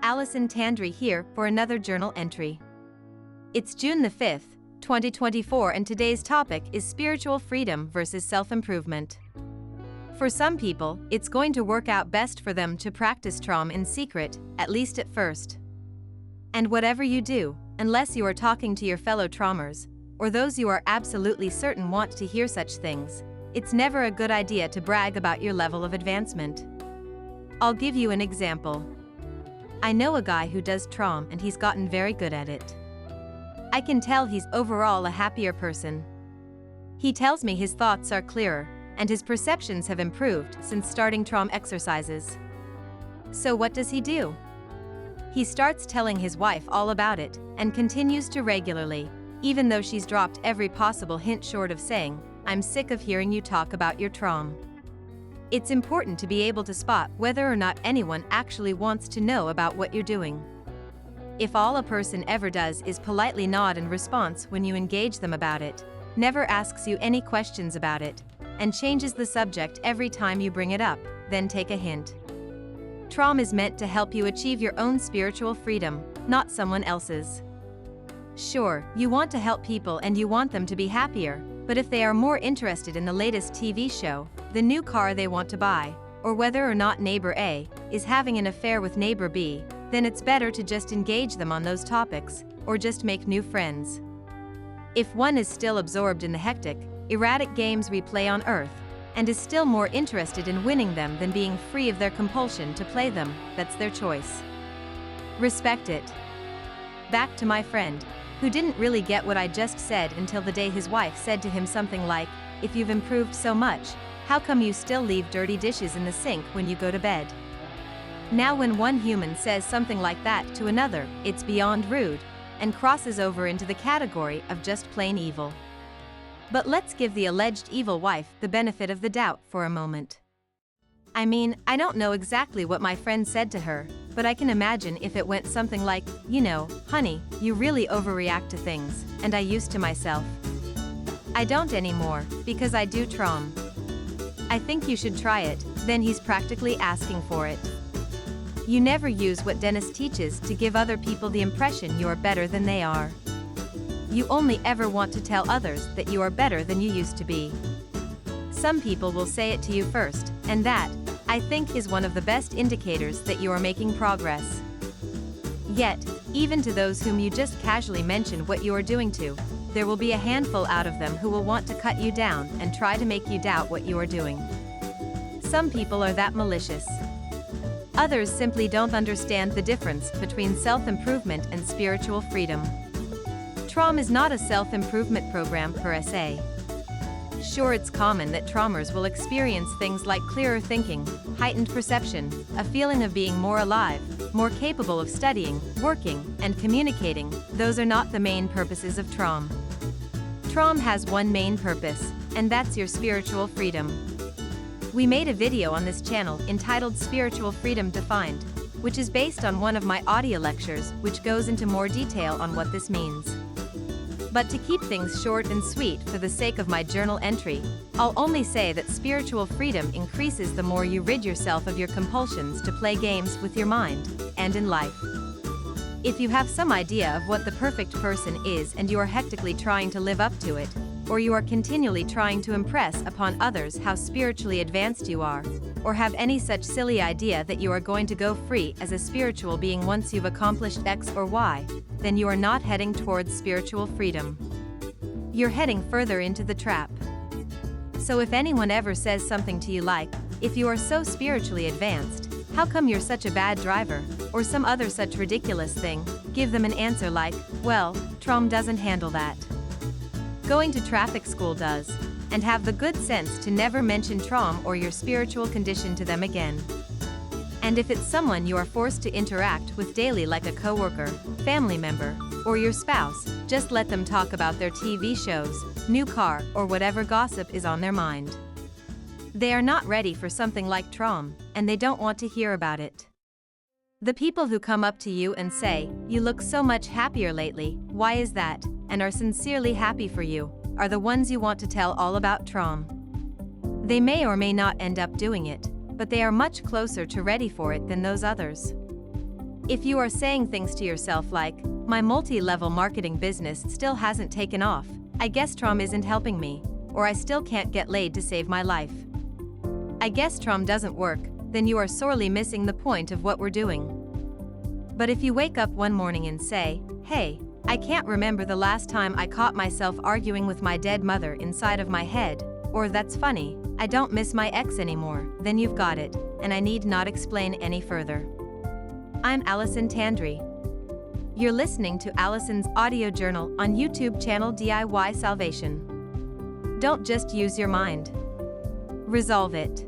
Allison Tandry here for another journal entry. It's June the 5th, 2024, and today's topic is spiritual freedom versus self-improvement. For some people, it's going to work out best for them to practice TROM in secret, at least at first. And whatever you do, unless you are talking to your fellow TROMers, or those you are absolutely certain want to hear such things, it's never a good idea to brag about your level of advancement. I'll give you an example. I know a guy who does TROM and he's gotten very good at it. I can tell he's overall a happier person. He tells me his thoughts are clearer, and his perceptions have improved since starting TROM exercises. So what does he do? He starts telling his wife all about it, and continues to regularly, even though she's dropped every possible hint short of saying, "I'm sick of hearing you talk about your TROM." It's important to be able to spot whether or not anyone actually wants to know about what you're doing. If all a person ever does is politely nod in response when you engage them about it, never asks you any questions about it, and changes the subject every time you bring it up, then take a hint. TROM is meant to help you achieve your own spiritual freedom, not someone else's. Sure, you want to help people and you want them to be happier, but if they are more interested in the latest TV show, the new car they want to buy, or whether or not neighbor A is having an affair with neighbor B, then it's better to just engage them on those topics, or just make new friends. If one is still absorbed in the hectic, erratic games we play on Earth, and is still more interested in winning them than being free of their compulsion to play them, that's their choice. Respect it. Back to my friend, who didn't really get what I just said until the day his wife said to him something like, "If you've improved so much, how come you still leave dirty dishes in the sink when you go to bed?" Now when one human says something like that to another, it's beyond rude, and crosses over into the category of just plain evil. But let's give the alleged evil wife the benefit of the doubt for a moment. I mean, I don't know exactly what my friend said to her, but I can imagine if it went something like, "You know, honey, you really overreact to things, and I used to myself. I don't anymore, because I do TROM. I think you should try it," then he's practically asking for it. You never use what Dennis teaches to give other people the impression you are better than they are. You only ever want to tell others that you are better than you used to be. Some people will say it to you first, and that, I think, is one of the best indicators that you are making progress. Yet, even to those whom you just casually mention what you are doing to, there will be a handful out of them who will want to cut you down and try to make you doubt what you are doing. Some people are that malicious. Others simply don't understand the difference between self-improvement and spiritual freedom. TROM is not a self-improvement program per se. Sure, it's common that TROMers will experience things like clearer thinking, heightened perception, a feeling of being more alive, more capable of studying, working, and communicating. Those are not the main purposes of TROM. TROM has one main purpose, and that's your spiritual freedom. We made a video on this channel entitled Spiritual Freedom Defined, which is based on one of my audio lectures which goes into more detail on what this means. But to keep things short and sweet for the sake of my journal entry, I'll only say that spiritual freedom increases the more you rid yourself of your compulsions to play games with your mind, and in life. If you have some idea of what the perfect person is and you are hectically trying to live up to it, or you are continually trying to impress upon others how spiritually advanced you are, or have any such silly idea that you are going to go free as a spiritual being once you've accomplished X or Y, then you are not heading towards spiritual freedom. You're heading further into the trap. So if anyone ever says something to you like, "If you are so spiritually advanced, how come you're such a bad driver?" or some other such ridiculous thing, give them an answer like, "Well, TROM doesn't handle that. Going to traffic school does," and have the good sense to never mention TROM or your spiritual condition to them again. And if it's someone you are forced to interact with daily like a coworker, family member, or your spouse, just let them talk about their TV shows, new car, or whatever gossip is on their mind. They are not ready for something like TROM, and they don't want to hear about it. The people who come up to you and say, "You look so much happier lately, why is that?" and are sincerely happy for you, are the ones you want to tell all about TROM. They may or may not end up doing it, but they are much closer to ready for it than those others. If you are saying things to yourself like, "My multi-level marketing business still hasn't taken off, I guess TROM isn't helping me," or "I still can't get laid to save my life. I guess TROM doesn't work," then you are sorely missing the point of what we're doing. But if you wake up one morning and say, "Hey, I can't remember the last time I caught myself arguing with my dead mother inside of my head," or "That's funny, I don't miss my ex anymore," then you've got it, and I need not explain any further. I'm Allison Tandri. You're listening to Allison's audio journal on YouTube channel DIY Salvation. Don't just use your mind. Resolve it.